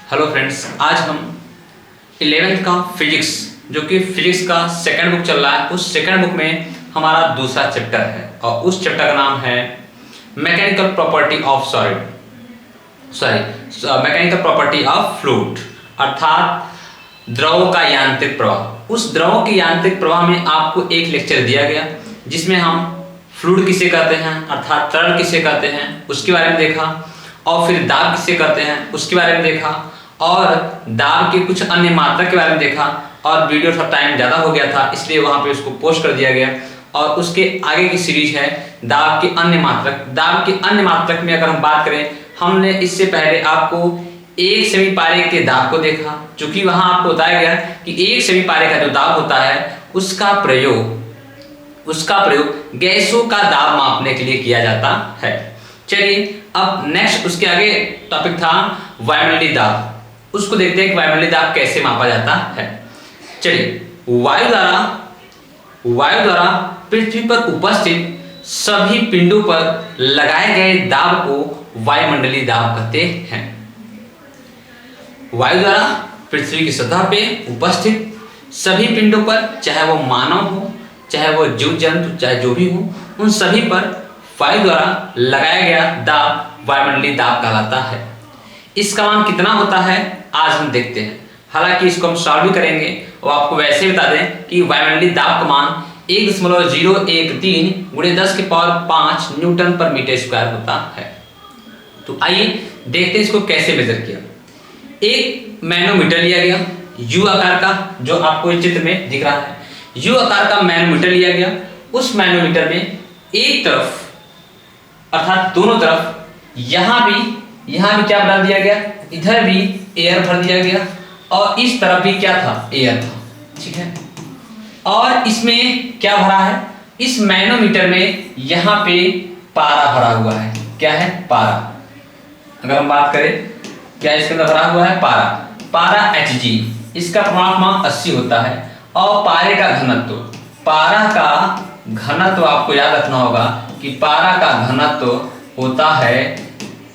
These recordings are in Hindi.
हेलो फ्रेंड्स, आज हम 11th का फिजिक्स जो कि फिजिक्स का सेकंड बुक चल रहा है, उस सेकंड बुक में हमारा दूसरा चैप्टर है और उस चैप्टर का नाम है mechanical property of mechanical property of fluid, अर्थात द्रव का यांत्रिक प्रवाह। उस द्रव के यांत्रिक प्रवाह में आपको एक लेक्चर दिया गया जिसमें हम फ्लूइड किसे कहते हैं अर्थात तरल किसे कहते हैं उसके बारे में देखा, और फिर दाब किसे कहते हैं उसके बारे में देखा, और दाब के कुछ अन्य मात्रक के बारे में देखा। और वीडियो थोड़ा टाइम ज़्यादा हो गया था इसलिए वहाँ पे उसको पोस्ट कर दिया गया। और उसके आगे की सीरीज है दाब के अन्य मात्रक। दाब के अन्य मात्रक में अगर हम बात करें, हमने इससे पहले आपको एक सेमी पारे के दाब को देखा, चूंकि वहाँ आपको बताया गया कि एक सेमी पारे का जो दाब होता है उसका प्रयोग गैसों का दाब मापने के लिए किया जाता है। चलिए अब नेक्स्ट उसके आगे टॉपिक था वायुमंडलीय दाब। उसको देखते हैं कि वायुमंडलीय दाब कैसे मापा जाता है। चलिए, वायु द्वारा पृथ्वी पर उपस्थित सभी पिंडों पर लगाए गए दाब को वायुमंडलीय दाब कहते हैं। वायु द्वारा पृथ्वी की सतह पे उपस्थित सभी पिंडों पर, चाहे वो मानव हो, चाहे वो जीव जंतु, चाहे जो भी हो, उन सभी पर वायु द्वारा लगाया गया दाब वायुमंडलीय दाब कहलाता है। इसका मान कितना होता है आज हम देखते हैं। हालांकि इसको हम सॉल्व भी करेंगे और आपको वैसे ही बता दें कि वायुमंडलीय दाब का मान 1.013 × 10⁵ न्यूटन पर मीटर स्क्वायर होता है। तो आइए देखते हैं इसको कैसे मेजर किया। एक मैनोमीटर लिया गया यू आकार का, जो आपको इस चित्र में दिख रहा है। यू आकार का मैनोमीटर लिया गया। उस मैनोमीटर में एक तरफ अर्थात दोनों तरफ यहाँ भी क्या भर दिया गया, इधर भी एयर भर दिया गया और इस तरफ भी क्या था, एयर था। ठीक है, और इसमें क्या भरा है, इस मैनोमीटर में यहाँ पे पारा भरा हुआ है। क्या है, पारा। अगर हम बात करें क्या इसके अंदर भरा हुआ है, पारा Hg। इसका पूर्णांक 80 होता है। और पारे का घनत्व आपको याद रखना होगा कि पारा का घनत्व होता है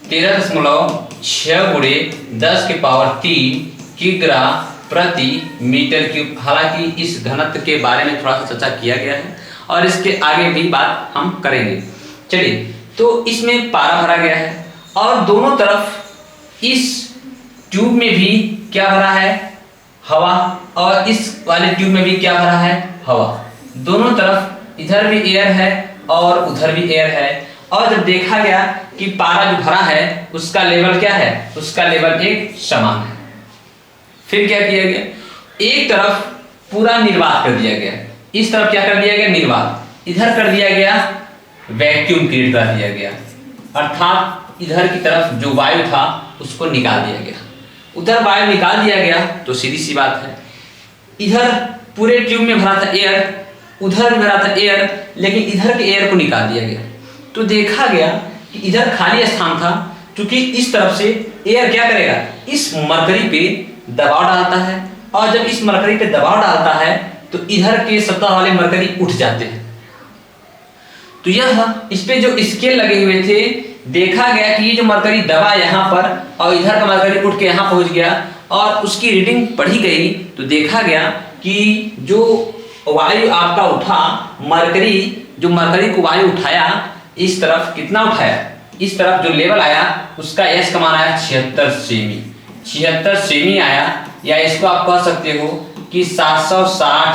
13.6 × 10⁻³ किग्रा प्रति मीटर क्यूब। हालांकि इस घनत्व के बारे में थोड़ा सा चर्चा किया गया है और इसके आगे भी बात हम करेंगे। चलिए, तो इसमें पारा भरा गया है और दोनों तरफ इस ट्यूब में भी क्या भरा है, हवा, और इस वाले ट्यूब में भी क्या भरा है, हवा। दोनों तरफ इधर भी एयर है और उधर भी एयर है। और जब देखा गया कि पारा जो भरा है उसका लेवल क्या है, उसका लेवल एक समान है। फिर क्या किया गया, एक तरफ पूरा निर्वात कर दिया गया। इस तरफ क्या कर दिया गया, निर्वात। इधर कर दिया गया वैक्यूम क्रिएट कर दिया गया, अर्थात इधर की तरफ जो वायु था उसको निकाल दिया गया। उधर वायु निकाल दिया गया तो सीधी सी बात है, इधर पूरे ट्यूब में भरा था एयर, उधर भरा था एयर, लेकिन इधर के एयर को निकाल दिया गया। तो देखा गया कि इधर खाली स्थान था, क्योंकि इस तरफ से एयर क्या करेगा, इस मरकरी पे दबाव डालता है, और जब इस मरकरी पे दबाव डालता है तो इधर के सतह वाले मरकरी उठ जाते हैं। तो यह इस पे जो स्केल लगे हुए थे, देखा गया कि ये जो मरकरी दबा यहाँ पर और इधर का मरकरी उठ के यहाँ पहुँच गया और उसकी रीडिंग पढ़ी गई। तो देखा गया कि जो वायु आपका उठा, मरकरी को वायु उठाया, इस तरफ कितना उठाया, इस तरफ जो लेवल आया उसका एस का मान आया 76 सेमी आया, या इसको आप कह सकते हो कि 760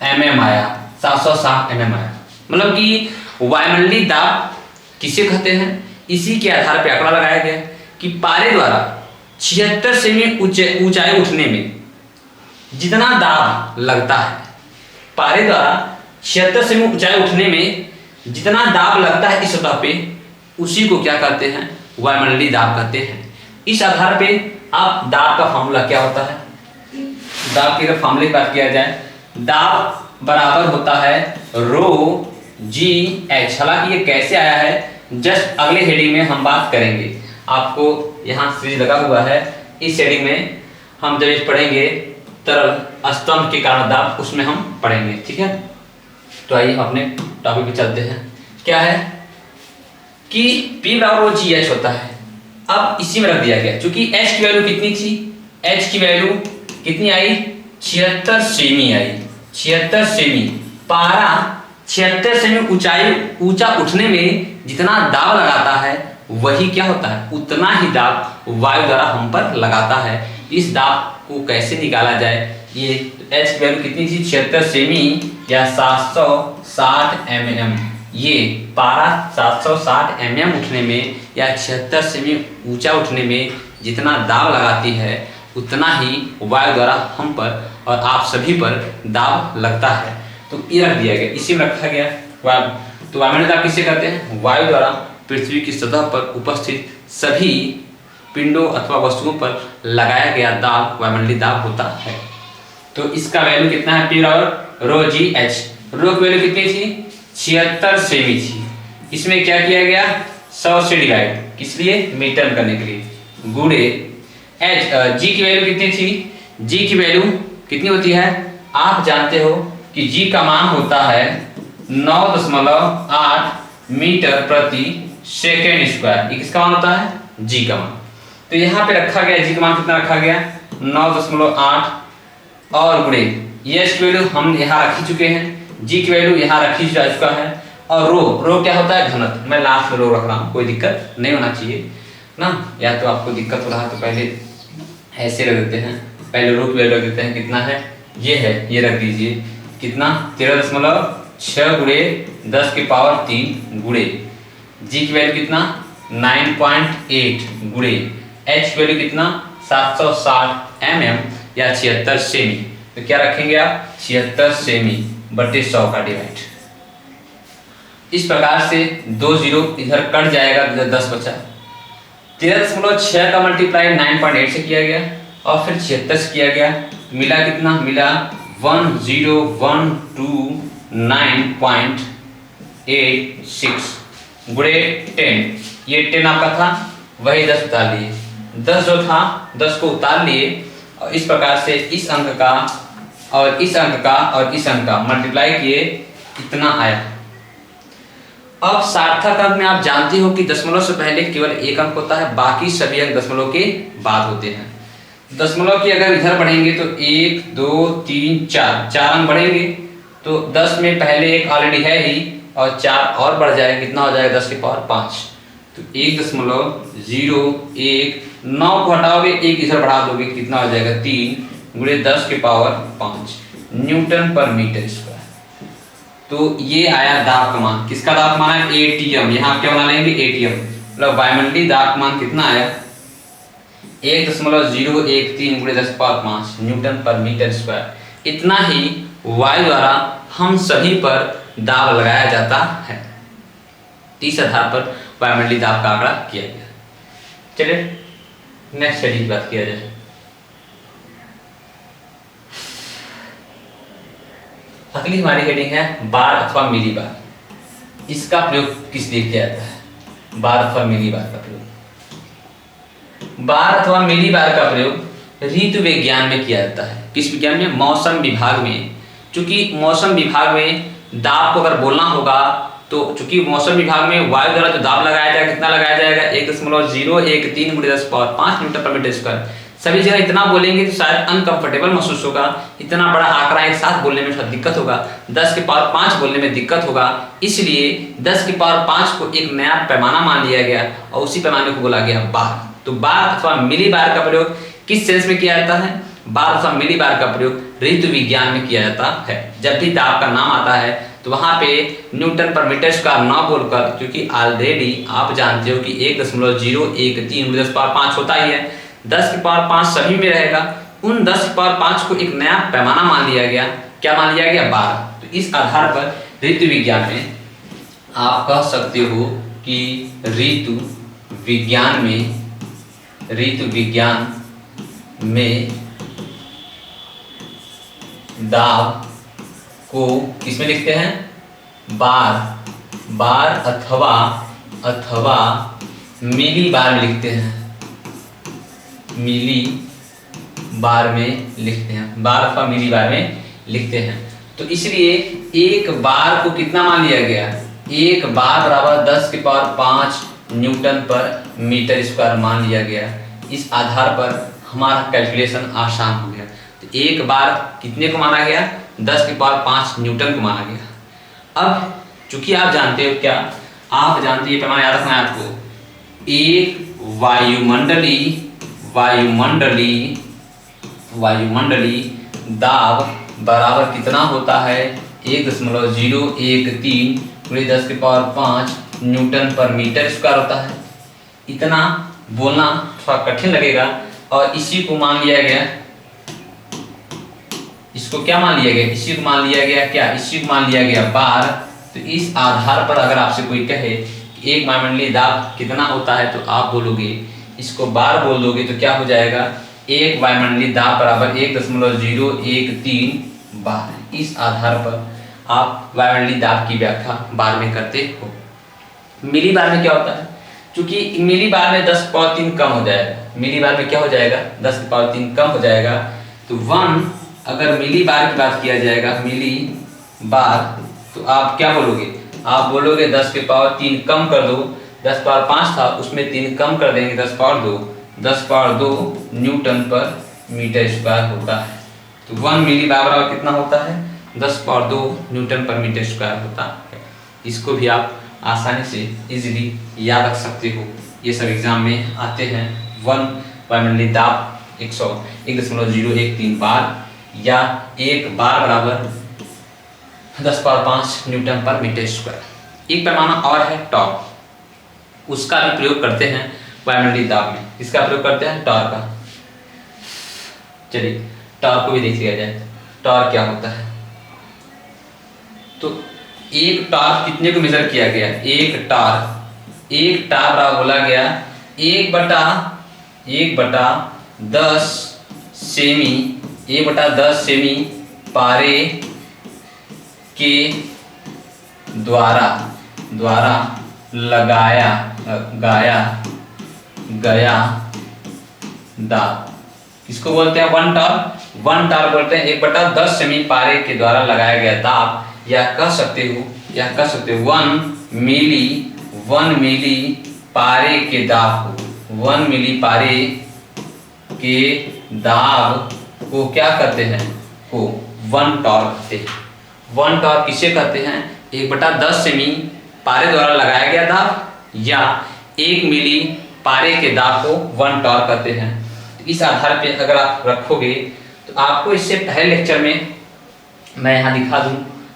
mm आया, 760 mm आया। मतलब कि वायुमंडलीय दाब किसे कहते हैं, इसी के आधार पर आंकड़ा लगाया गया कि पारे द्वारा 76 सेमी ऊंचाई उठने में जितना दाब लगता है, पारे द्वारा 76 सेमी ऊंचाई उठने में जितना दाब लगता है इस सतह पे, उसी को क्या कहते हैं, वायुमंडलीय दाब कहते हैं। इस आधार पे आप दाब का फॉर्मूला क्या होता है, दाब के फॉर्मूले की बात किया जाए, दाब बराबर होता है ρgh। हालांकि ये कैसे आया है जस्ट अगले हेडिंग में हम बात करेंगे। आपको यहाँ सीरीज लगा हुआ है, इस हेडिंग में हम जब इस पढ़ेंगे तरल स्तंभ के कारण दाब, उसमें हम पढ़ेंगे। ठीक है, तो आइए अपने टॉपिक पे चलते हैं। क्या है कि P = GH होता है। अब इसी में रख दिया गया, क्योंकि H की वैल्यू कितनी थी, एच की वैल्यू कितनी आई, 76 सेमी आई, 76 सेमी। पारा 76 सेमी ऊंचाई ऊंचा उठने में जितना दाब लगाता है वही क्या होता है, उतना ही दाब वायु द्वारा हम पर लगाता है। इस दाब को कैसे निकाला जाए, ये एच की वैल्यू कितनी थी, 76 सेमी या 760 mm। ये पारा 760 mm उठने में या 76 सेमी ऊंचा उठने में जितना दाब लगाती है उतना ही वायु द्वारा हम पर और आप सभी पर दाब लगता है। तो ये रख दिया गया, इसी में रखा गया वायु। तो वायुमंडलीय दाब किससे कहते हैं, वायु द्वारा पृथ्वी की सतह पर उपस्थित सभी पिंडों अथवा वस्तुओं पर लगाया गया दाब वायुमंडलीय दाब होता है। तो इसका वैल्यू कितना है, पी बराबर रो जी एच। रो की वैल्यू कितनी थी, 76 सेमी थी। इसमें क्या किया गया, 100 से डिवाइड, किस लिए, मीटर करने के लिए, गुणे एच। जी की वैल्यू कितनी थी, जी की वैल्यू कितनी होती है, आप जानते हो कि जी का मान होता है 9.8 मीटर प्रति सेकेंड स्क्वायर। ये किसका मान होता है, जी का मान। तो यहाँ पे रखा गया, जी का मान कितना रखा गया, 9.8 और गुणे एच की वैल्यू हम यहाँ रख ही चुके हैं, जी की वैल्यू यहाँ रखी जा चुका है। और रो क्या होता है, घनत्व। मैं लास्ट में रो रख रहा हूँ, कोई दिक्कत नहीं होना चाहिए ना। या तो आपको दिक्कत हो रहा है तो पहले ऐसे रख देते हैं, पहले रो की वैल्यू रख देते हैं, कितना है, ये है, ये रख दीजिए, कितना 13.6 गुणे 10 की पावर 3 गुणे जी की वैल्यू कितना 9.8 गुणे एच की वैल्यू कितना 760 mm या 76 सेमी। तो क्या रखेंगे आप, 76 सेमी बटे 100 का डिवाइड। इस प्रकार से 2 जीरो इधर कट जाएगा, 10 बचा। 13.6 का मल्टीप्लाई 9.8 से किया गया और फिर 76 से किया गया, मिला कितना, मिला 10129.86 गुणे 10। ये 10 आपका था, वही 10 उतार लिए, 10 जो था 10 को उतार लिए और इस प्रकार से इस अंक का और इस अंक का और इस अंक का मल्टीप्लाई किए, इतना आया। अब सार्थक अंक में आप जानते हो कि दशमलव से पहले केवल एक अंक होता है, बाकी सभी अंक दशमलव के बाद होते हैं। दशमलव की अगर इधर बढ़ेंगे तो 1 2 3 4 अंक बढ़ेंगे, तो 10 में पहले एक ऑलरेडी है ही और 4 और बढ़ जाएगा, कितना हो जाएगा 10 की पावर 5। तो 1.01 9 को हटाओगे, एक इधर बढ़ा दोगे, कितना हो जाएगा 3 गुणे 10 की power 5 Newton per metre square. तो ये आया दाब का मान, किसका दाब मान है, एटीएम। यहाँ क्या बना लेंगे, एटीएम, मतलब वायुमंडलीय दाब मान कितना आया 1.013 गुणे 10 की power 5 Newton per metre square. इतना ही वायु द्वारा हम सभी पर दाब लगाया जाता है। इस आधार पर वायुमंडलीय दाब का आंकड़ा किया गया। चलिए नेक्स्ट स्टडी की बात किया जाए। अगली हमारी हेडिंग है बार अथवा मिली बार। इसका प्रयोग किस लिए किया जाता है, बार अथवा मिली बार का प्रयोग। बार अथवा मिली बार का प्रयोग ऋतु विज्ञान में किया जाता है। किस विज्ञान में, मौसम विभाग में। चूंकि मौसम विभाग में दाब को अगर बोलना होगा तो चूंकि मौसम विभाग में वायु द्वारा जो दाब लगाया जाएगा, कितना लगाया जाएगा 1.013 गुणे 10 की power 5 Newton per metre square. सभी जगह इतना बोलेंगे तो शायद अनकंफर्टेबल महसूस होगा, इतना बड़ा आंकड़ा एक साथ बोलने में थोड़ा दिक्कत होगा, 10 की पावर 5 बोलने में दिक्कत होगा। इसलिए 10 की पावर 5 को एक नया पैमाना मान लिया गया और उसी पैमाने को बोला गया बार। तो बार अथवा मिली बार का प्रयोग किस सेंस में किया जाता है, बार अथवा मिली बार का प्रयोग ऋतु विज्ञान में किया जाता है। जब भी दाब का नाम आता है तो वहां पे न्यूटन पर मीटर स्क्वायर ना बोलकर, क्योंकि ऑलरेडी आप जानते हो कि 1.013 गुणे 10 की पावर 5 होता ही है, 10 की पावर 5 सभी में रहेगा, उन 10 की पावर 5 को एक नया पैमाना मान लिया गया। क्या मान लिया गया, बार। तो इस आधार पर ऋतु विज्ञान में आप कह सकते हो कि ऋतु विज्ञान में दाब को किसमें लिखते हैं, बार अथवा मिली बार में लिखते हैं, मिली बार में लिखते हैं, बार अथवा मिली बार में लिखते हैं। तो इसलिए एक बार को कितना मान लिया गया, एक बार बराबर 10 की power 5 Newton per metre square मान लिया गया। इस आधार पर हमारा कैलकुलेशन आसान हो गया। तो एक बार कितने को माना गया, 10 की पावर 5 न्यूटन को माना गया। अब चूंकि आप जानते हो, क्या आप जानते हैं, ये पैमाना याद रखना है आपको, एक वायुमंडली दाब बराबर कितना होता है, 1.013 × 10 की power 5 Newton per metre square होता है। इतना बोलना थोड़ा कठिन लगेगा, और इसी को मान लिया गया, इसको क्या मान लिया गया, इसी को मान लिया गया, क्या इसी को मान लिया गया बार। तो इस आधार पर अगर आपसे कोई कहे कि एक वायुमंडलीय दाब कितना होता है, तो आप बोलोगे, इसको बार बोल दोगे तो क्या हो जाएगा, एक वायुमंडलीय दाब बराबर 1.013 बार। इस आधार पर आप वायुमंडलीय दाब की व्याख्या बार में करते हो। मिली बार में क्या होता है, क्योंकि मिली बार में 10 की पावर 3 कम हो जाएगा, मिली बार में क्या हो जाएगा, 10 की पावर 3 कम हो जाएगा। तो 1 अगर मिली बार की बात किया जाएगा, मिली बार, तो आप क्या बोलोगे, आप बोलोगे 10 की पावर 3 कम कर दो, 10 की पावर 5 था उसमें 3 कम कर देंगे, 10 की पावर 2, 10 की power 2 Newton per metre square होता है। तो 1 मिली बार बराबर कितना होता है, 10 की power 2 Newton per metre square होता है। इसको भी आप आसानी से इजीली याद रख सकते हो, ये सब एग्जाम में आते हैं। 1 वायुमंडलीय दाब 1.013 बार, या एक बार बराबर 10 की power 5 Newton per metre square. एक पैमाना और है टॉर्क, उसका भी प्रयोग करते हैं वायुमंडलीय दाब में। किसका प्रयोग करते हैं, टॉर्क का। चलिए टॉर्क को भी देख लिया जाए, टॉर्क क्या होता है। तो एक टॉर्क कितने को मेजर किया गया, एक टॉर्क बराबर बोला गया 1/10 सेमी पारे के द्वारा लगाया गया दाब। किसको बोलते हैं, वन टॉर्क बोलते हैं 1/10 सेमी पारे के द्वारा लगाया गया दाब, या कह सकते हो 1 मिली पारे के दाब को, 1 मिली पारे के दाब को क्या कहते हैं, को 1 टॉर्क कहते हैं। 1 टॉर्क किसे कहते हैं, 1/10 सेमी पारे द्वारा लगाया गया दाब, या 1 मिली पारे के दाब को 1 टॉर्क कहते हैं। इस आधार पे अगर आप रखोगे, तो आपको इससे पहले लेक्चर में मैं यहाँ दिखा दूं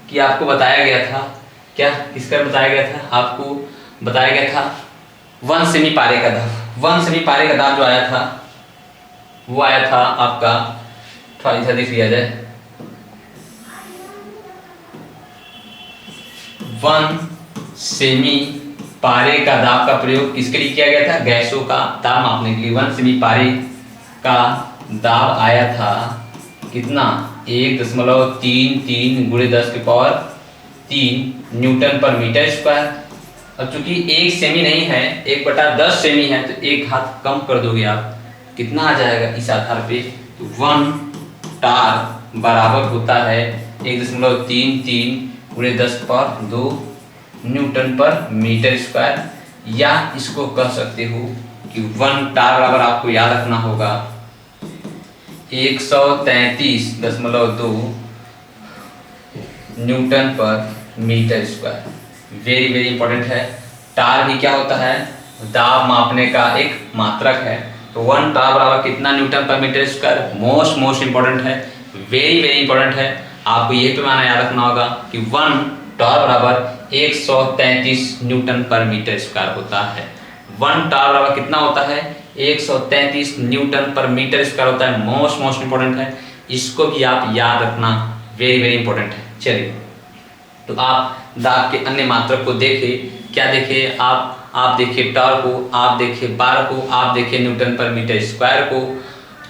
कि आपको बताया गया था, क्या किसका बताया गया था, आपको बताया गया था 1 सेमी पारे का दाब। 1 सेमी पारे का दाब जो आया था, वो आया था आपका, थोड़ा इधर देख लिया जाए, 1 सेमी पारे का दाब का प्रयोग किसके लिए किया गया था, गैसों का दाब मापने के लिए। 1 सेमी पारे का दाब आया था कितना, 1.33 × 10 की power 3 Newton per metre square. अब चूंकि 1 सेमी नहीं है, 1/10 सेमी है, तो एक हाथ कम कर दोगे आप, कितना आ जाएगा इस आधार पे, तो 1 टॉर्क बराबर होता है 1.33 × 10 की power 2 Newton per metre square. या इसको कह सकते हो कि 1 टॉर्क बराबर आपको याद रखना होगा 133.2 newton per metre square. Very very important है। टॉर्क भी क्या होता है, दाब मापने का एक मात्रक है। तो 1 टॉर्क बराबर कितना Newton per metre square, most important है, वेरी वेरी इंपॉर्टेंट है। आपको ये पैमाना याद रखना होगा कि 1 टॉर्क बराबर 133 न्यूटन पर मीटर स्क्वायर होता है। 1 टॉर्क बराबर कितना होता है, 133 न्यूटन पर मीटर स्क्वायर होता है। मोस्ट इंपॉर्टेंट है, इसको भी आप याद रखना, वेरी वेरी इंपॉर्टेंट है। चलिए, तो आप दाब के अन्य मात्रक को देखे, क्या देखे आप देखिए टॉर्क को, आप देखिए बार को, आप देखिए न्यूटन पर मीटर स्क्वायर को,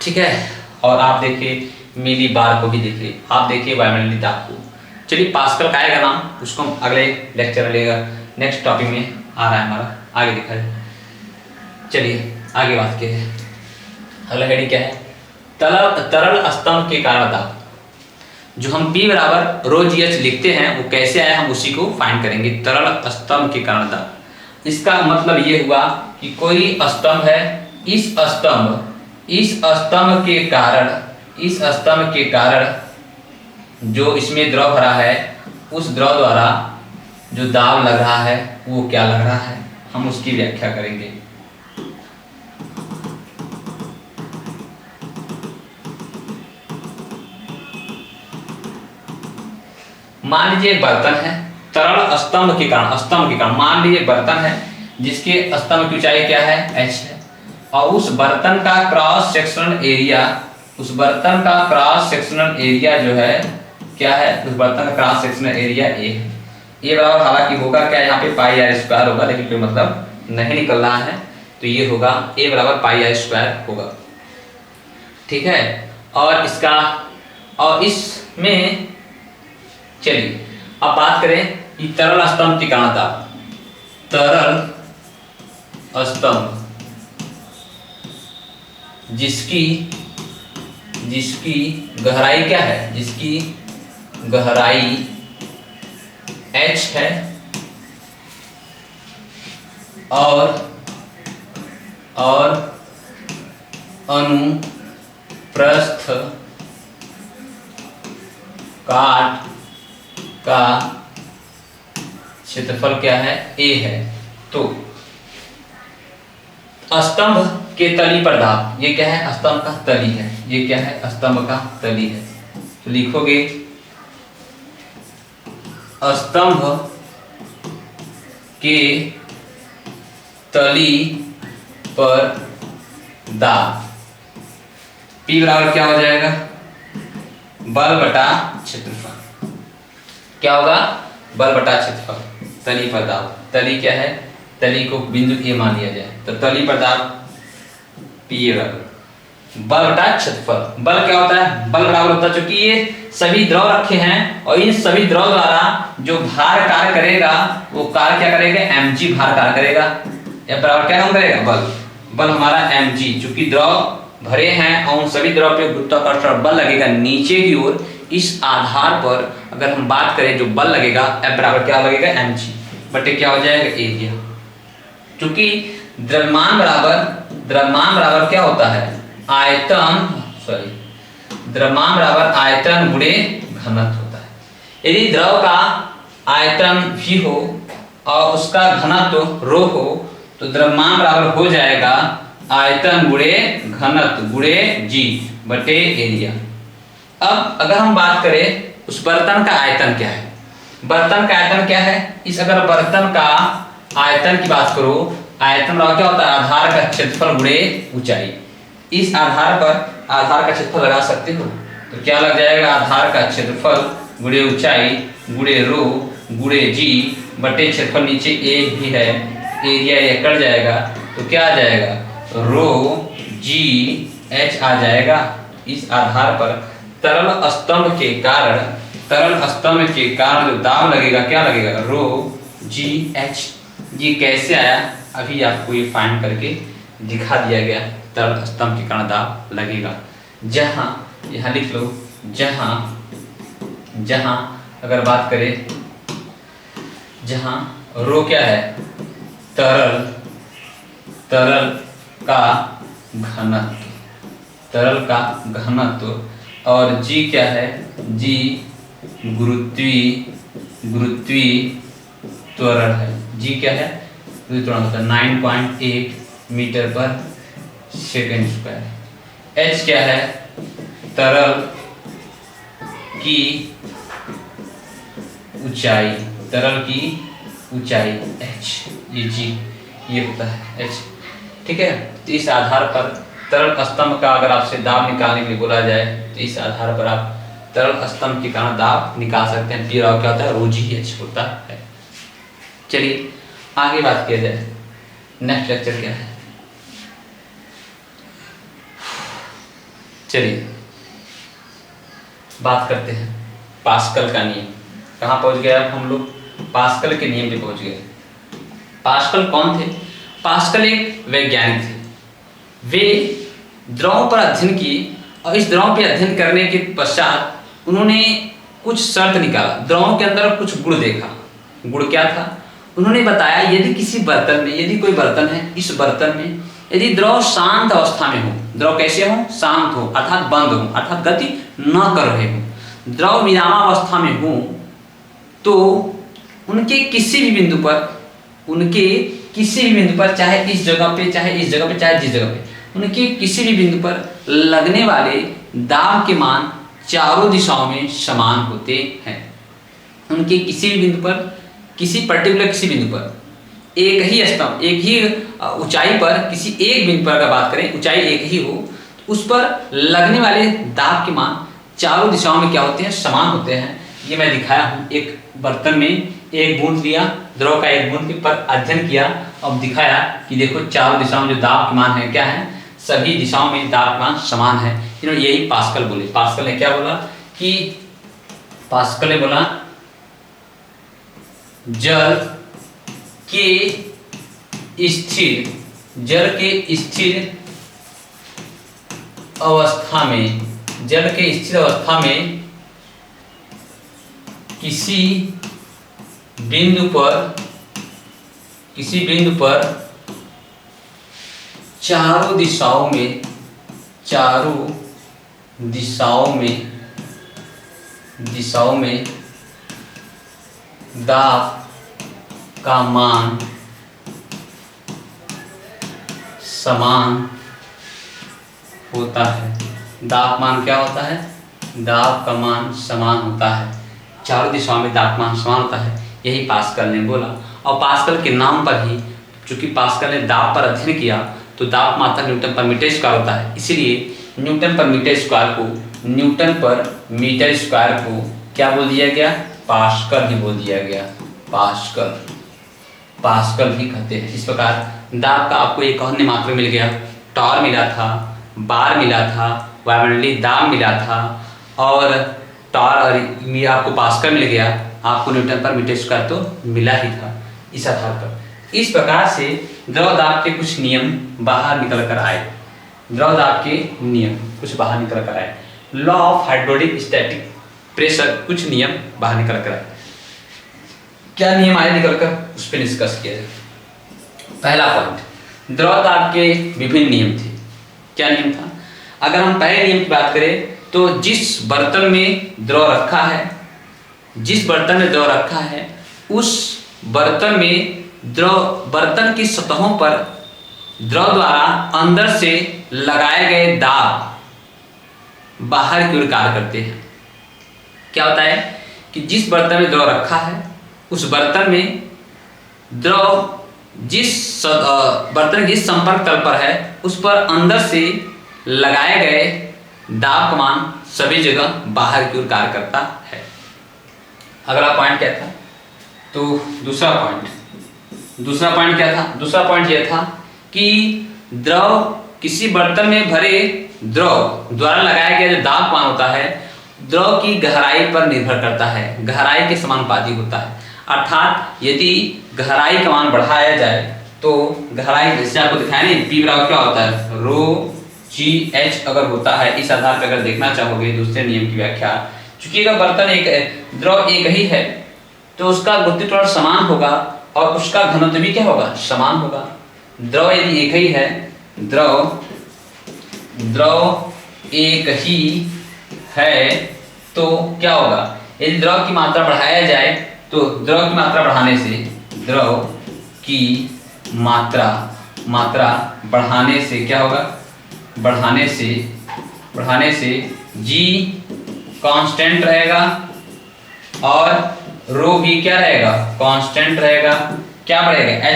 ठीक है, और आप देखिए मिली बार को भी देखिए, आप देखिए वायुमंडलीय दाब को। चलिए, पास्कल का आएगा नाम, उसको हम अगले लेक्चर में लेगा, नेक्स्ट टॉपिक में आ रहा है हमारा, आगे दिखा जाए। चलिए आगे बात क्या है, अगला हेडिंग क्या है, तरल स्तंभ के कारण दाब। जो हम P बराबर ρgh लिखते हैं वो कैसे आया, हम उसी को फाइंड करेंगे। तरल स्तंभ के कारण दाब, इसका मतलब ये हुआ कि कोई स्तंभ है, इस स्तंभ इस स्तंभ के कारण जो इसमें द्रव भरा है, उस द्रव द्वारा जो दाब लग रहा है वो क्या लग रहा है, हम उसकी व्याख्या करेंगे। मान लीजिए एक बर्तन है, तरल स्तंभ के कारण मान लीजिए बर्तन है जिसके स्तंभ की ऊंचाई क्या है, h है, और उस बर्तन का क्रॉस सेक्शनल एरिया जो है क्या है, उस बर्तन का क्रॉस सेक्शनल एरिया A है। ये बराबर हालांकि होगा क्या, यहाँ पे पाई आर स्क्वायर होगा, लेकिन कोई मतलब नहीं निकल रहा है, तो ये होगा A बराबर पाई आर स्क्वायर होगा। ठीक है, और इसमें चलिए अब बात करें कि तरल स्तंभ की कहां था। तरल स्तंभ जिसकी गहराई क्या है, जिसकी गहराई h है और अनुप्रस्थ काट का क्षेत्रफल क्या है, A है। तो स्तंभ के तली पर दाब, ये क्या है, स्तंभ का तली है, ये क्या है, स्तंभ का तली है। तो लिखोगे स्तंभ के तली पर दाब, P बराबर क्या हो जाएगा, बल बटा क्षेत्रफल। क्या होगा, बल बटा क्षेत्रफल, तली पर दाब। तली क्या है, तली को बिंदु A मान लिया जाए, तो तली पर दाब P बराबर बल बटा क्षेत्रफल। बल क्या होता है, बल बराबर होता है, चूंकि ये सभी द्रव रखे हैं और इन सभी द्रव द्वारा जो भार कार्य करेगा वो कार्य क्या करेगा, mg भार कार्य करेगा। F बराबर क्या काम करेगा, बल हमारा mg, चूंकि द्रव भरे हैं और उन सभी द्रव पे गुरुत्वाकर्षण बल लगेगा नीचे की ओर। इस आधार पर अगर हम बात करें जो बल लगेगा, F बराबर क्या लगेगा, mg बटे क्या हो जाएगा, एरिया। चूंकि द्रव्यमान बराबर क्या होता है, द्रव्यमान बराबर आयतन गुणे घनत्व होता है। यदि द्रव का आयतन v हो और उसका घनत्व ρ हो, तो द्रव्यमान बराबर हो जाएगा आयतन गुणे घनत्व गुणे g बटे एरिया। अब अगर हम बात करें उस बर्तन का आयतन क्या है, बर्तन का आयतन क्या है, इस अगर बर्तन का आयतन की बात करो, आयतन बराबर क्या होता है, आधार का क्षेत्रफल गुणे ऊंचाई। इस आधार पर आधार का क्षेत्रफल लगा सकते हो, तो क्या लग जाएगा, आधार का क्षेत्रफल गुणे ऊंचाई गुणे रो गुणे जी बटे क्षेत्रफल, नीचे A भी है, एरिया ये कट जाएगा, तो क्या आ जाएगा, रो जी एच आ जाएगा। इस आधार पर तरल स्तंभ के कारण जो दाब लगेगा क्या लगेगा, रो जी एच। ये कैसे आया, अभी आपको ये फाइंड करके दिखा दिया गया। तरल स्तंभ के कारण दाब लगेगा, जहां यहाँ लिख लो, जहां अगर बात करें, जहां रो क्या है, तरल का घनत्व और जी क्या है, जी गुरुत्वीय त्वरण है। जी क्या है, त्वरण होता है 9.8 मीटर पर सेकेंड स्क्वायर। एच क्या है, तरल की ऊंचाई एच, ये जी ये होता है एच। ठीक है, तो इस आधार पर तरल स्तंभ का अगर आपसे दाब निकालने के लिए बोला जाए, तो इस आधार पर आप तरल स्तंभ के कारण दाब निकाल सकते हैं। पी राव क्या होता है, रो जी एच होता है। चलिए आगे बात किया जाए, नेक्स्ट लेक्चर क्या है। चलिए बात करते हैं पास्कल का नियम। कहाँ पहुंच गए अब हम लोग, पास्कल के नियम पे पहुंच गए। पास्कल कौन थे, पास्कल एक वैज्ञानिक थे। वे द्रव पर अध्ययन किए और इस द्रव पे अध्ययन करने के पश्चात उन्होंने कुछ शर्त निकाला, द्रव के अंदर कुछ गुण देखा। गुण क्या था, उन्होंने बताया यदि किसी बर्तन में, यदि कोई बर्तन है, इस बर्तन में यदि द्रव शांत अवस्था में हो, द्रव कैसे हो, शांत हो अर्थात बंद हो अर्थात गति न कर रहे हो, द्रव विरामावस्था में हो तो उनके किसी भी बिंदु पर चाहे इस जगह पे चाहे इस जगह पे चाहे जिस जगह पे, उनके किसी भी बिंदु पर लगने वाले दाब के मान चारों दिशाओं में समान होते हैं। उनके किसी भी बिंदु पर, किसी बिंदु पर एक ही स्तंभ, एक ही ऊंचाई पर, किसी एक बिंदु पर अगर बात करें, ऊंचाई एक ही हो तो उस पर लगने वाले दाब के मान चारों दिशाओं में क्या होते हैं, समान होते हैं। ये मैं दिखाया हूँ, एक बर्तन में एक बूंद लिया द्रव का, एक बूंद के पर अध्ययन किया, अब दिखाया कि देखो चारों दिशाओं में जो दाब के मान है क्या है, सभी दिशाओं में दाब के मान समान है। इन्होंने यही पास्कल बोले। पास्कल ने क्या बोला कि पास्कल ने बोला जल के स्थिर अवस्था में किसी बिंदु पर चारों दिशाओं में दाब का मान समान होता है। दाब मान क्या होता है, दाब का मान समान होता है, चारों दिशाओं में दाब मान समान होता है, यही पास्कल ने बोला। और पास्कल के नाम पर ही, चूंकि पास्कल ने दाब पर अध्ययन किया तो दाब मात्रा न्यूटन पर मीटर स्क्वायर होता है, इसीलिए न्यूटन पर मीटर स्क्वायर को क्या बोल दिया गया, पास्कल ही बोल दिया गया। पास्कल भी कहते हैं। इस प्रकार दाब का आपको एक और मात्रा मिल गया, टॉर मिला था, बार मिला था, वायुमंडलीय दाब मिला था और टॉर और आपको पास्कल मिल गया, आपको न्यूटन पर मीटर स्क्वायर तो मिला ही था। इस आधार पर इस प्रकार से द्रव दाब के कुछ नियम बाहर निकल कर आए। Law of hydraulic static pressure, कुछ नियम बाहर निकल कर आए। क्या नियम आए निकल कर, उस पर डिस्कस किया जाए। पहला पॉइंट, द्रव दाब के विभिन्न नियम थे। क्या नियम था? अगर हम पहले नियम की बात करें तो जिस बर्तन में द्रव रखा है उस बर्तन की सतहों पर द्रव द्वारा अंदर से लगाए गए दाब बाहर की ओर कार्य करते हैं। क्या होता है कि जिस बर्तन में द्रव रखा है उस बर्तन में द्रव बर्तन जिस संपर्क तल पर है उस पर अंदर से लगाए गए दाब का मान सभी जगह बाहर की ओर कार्य करता है। अगला पॉइंट क्या था? तो दूसरा पॉइंट क्या था? दूसरा पॉइंट यह था कि द्रव किसी बर्तन में भरे द्रव द्वारा लगाया गया जो दाब मान होता है द्रव की गहराई पर निर्भर करता है, गहराई के समानुपाती होता है। अर्थात यदि गहराई का मान बढ़ाया जाए तो गहराई, जैसे आपको दिखाया नहीं, पी बराबर क्या होता है, रो जी एच अगर होता है। इस आधार पर अगर देखना चाहोगे दूसरे नियम की व्याख्या, चूंकि अगर बर्तन द्रव एक ही है तो उसका गुरुत्वाकर्षण समान होगा और उसका घनत्व भी क्या होगा, समान होगा। द्रव यदि एक ही है, द्रव एक ही है तो क्या होगा, यदि द्रव की मात्रा बढ़ाया जाए तो द्रव की मात्रा बढ़ाने से क्या होगा, बढ़ाने से जी कांस्टेंट रहेगा और रो भी क्या रहेगा, कांस्टेंट रहेगा। क्या बढ़ेगा,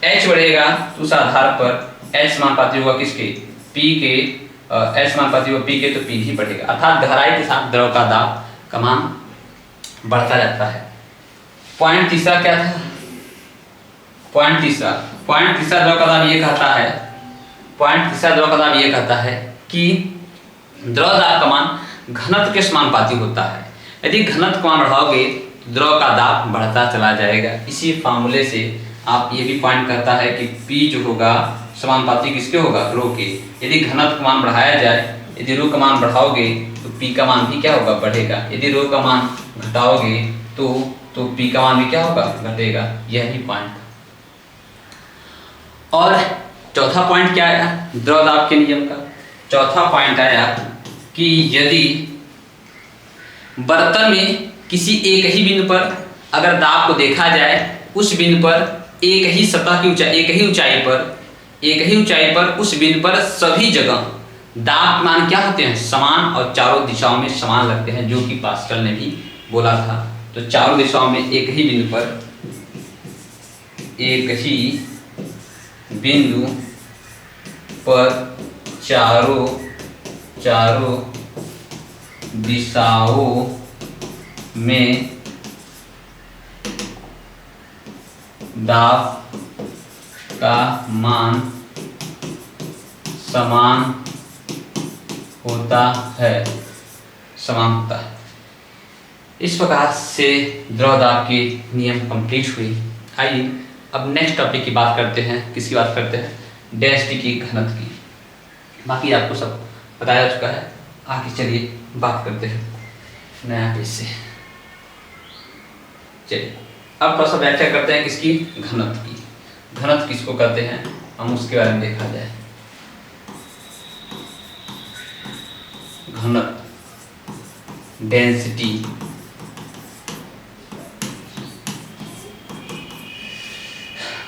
एच बढ़ेगा तो उस आधार पर एच समानुपाती होगा किसके, पी के, एच समानुपाती होगा पी के, तो पी भी बढ़ेगा। अर्थात गहराई के साथ द्रव का दाब का मान बढ़ता जाता है। पॉइंट तीसरा क्या था? पॉइंट तीसरा द्रव का दाब ये कहता है कि द्रव दाब का मान घनत्व के समानुपाती होता है। यदि घनत्व का मान बढ़ाओगे तो द्रव का दाब बढ़ता चला जाएगा। इसी फार्मूले से आप ये भी पॉइंट करता है कि P जो होगा समानुपाती किसके होगा, रो के। यदि घनत्व का मान बढ़ाया जाए, यदि रो का मान बढ़ाओगे तो P का मान भी क्या होगा, बढ़ेगा। यदि रो का मान घटाओगे तो P का मान भी क्या होगा, घटेगा। यह भी पॉइंट। और चौथा पॉइंट क्या आया द्रव दाब के नियम का? चौथा पॉइंट आया कि यदि बर्तन में किसी एक ही बिंदु पर अगर दाब को देखा जाए, उस बिंदु पर एक ही सतह की ऊंचाई, एक ही ऊंचाई पर उस बिंदु पर सभी जगह दाब मान क्या होते हैं? समान और चारों दिशाओं में समान लगते हैं, जो कि पास्कल ने भी बोला था। तो चारों दिशाओं में एक ही बिंदु पर चारों दिशाओं में दाब का मान समान होता है। इस प्रकार से द्रव दाब के नियम कंप्लीट हुई। आइए अब नेक्स्ट टॉपिक की बात करते हैं। किसकी बात करते हैं? डेंसिटी की, घनत्व की। बाकी आपको सब बताया जा चुका है। आगे चलिए बात करते हैं नया पेज से। चलिए अब थोड़ा सा व्याख्या करते हैं किसकी? घनत्व की। घनत्व किसको कहते हैं, हम उसके बारे में देखा जाए। घनत्व, डेंसिटी,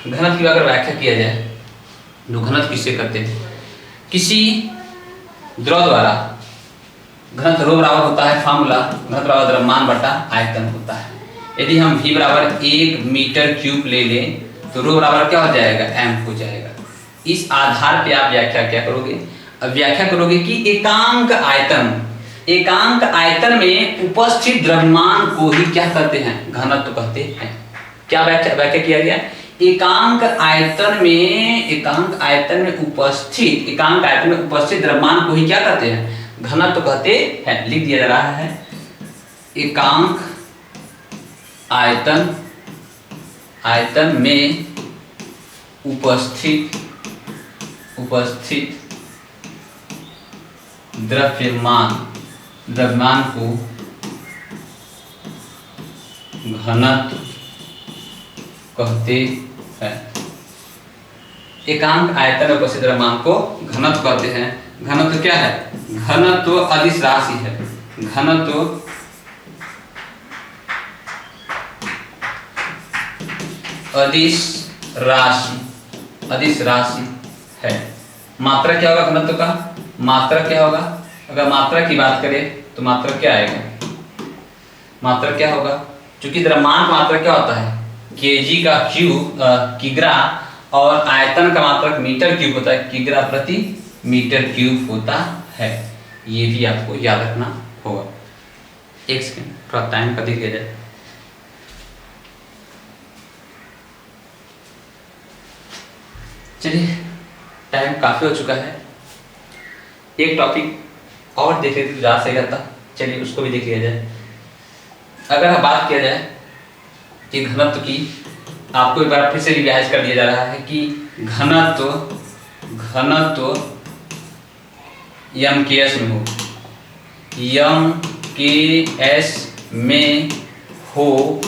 घनत्व की अगर व्याख्या किया जाए तो घनत्व किससे करते हैं? किसी द्रव द्वारा घनत्व रो बराबर होता है, फार्मूला घनत्व बराबर द्रव्यमान बटा आयतन होता है। यदि हम v बराबर 1 मीटर क्यूब ले लें तो रो बराबर क्या हो जाएगा? m हो जाएगा। इस आधार पे आप व्याख्या क्या करोगे? अब व्याख्या करोगे कि एकांक आयतन में उपस्थित द्रव्यमान को ही क्या कहते हैं? घनत्व कहते हैं। क्या व्याख्या किया गया? एकांक आयतन में उपस्थित द्रव्यमान को ही क्या कहते हैं? घनत्व कहते हैं। लिख दिया जा रहा है, एकांक आयतन में उपस्थित द्रव्यमान को घनत्व कहते हैं। एकांक आयतन में उपस्थित द्रव्यमान को घनत्व कहते हैं। घनत्व क्या है? घनत्व अदिश राशि है। घनत्व अदिश राशि है। मात्रा क्या होगा घनत्व का? मात्रा क्या होगा? अगर मात्रा की बात करें तो मात्रा क्या आएगा? मात्रा क्या होगा? क्योंकि द्रव्यमान का मात्रा क्या होता है? केजी का क्यूब, किग्रा, और आयतन का मात्रक मीटर क्यूब होता है, किग्रा प्रति मीटर क्यूब होता है। ये भी आपको याद रखना होगा। एक सेकंड, थोड़ा टाइम का देख लिया जाए। चलिए टाइम काफी हो चुका है। एक टॉपिक और देख लेते तो ज़्यादा सही रहता। चलिए उसको भी देख लिया जाए। अगर हम बात किया जाए कि घनत्व की, आपको एक बार फिर से रिवाइज कर दिया जा रहा है कि घनत्व यम के एस में हो, यम के एस में हो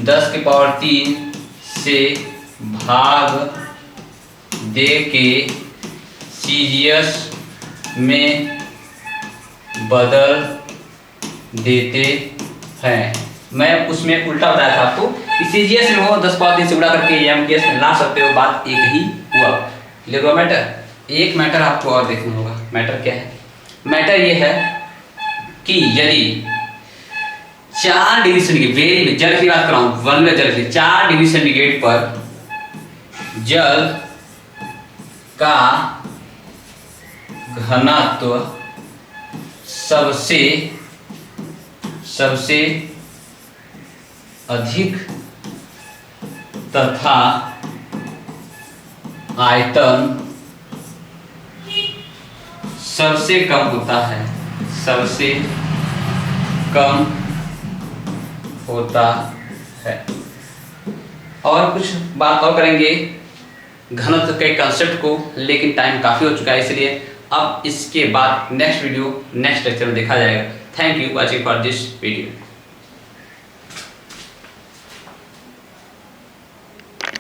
10 की पावर 3 से भाग दे के सीजीएस में बदल देते हैं। मैं उसमें उल्टा बताया था आपको कि सीजीएस में हो 10 पावर 3 से गुणा करके एम के एस में ला सकते हो। बात एक ही हुआ। लेकिन मैटर, एक मैटर आपको और देखना होगा। मैटर क्या है? मैटर ये है कि यदि 4 डिग्री सेंटीग्रेड, जल की बात कर रहा हूँ, वन में जल की 4 डिग्री सेंटीग्रेड पर जल का घनत्व सबसे अधिक तथा आयतन सबसे कम होता है, सबसे कम होता है। और कुछ बात और करेंगे घनत्व के कंसेप्ट को, लेकिन टाइम काफ़ी हो चुका है, इसलिए अब इसके बाद नेक्स्ट वीडियो नेक्स्ट लेक्चर में देखा जाएगा। Thank you watching for this video.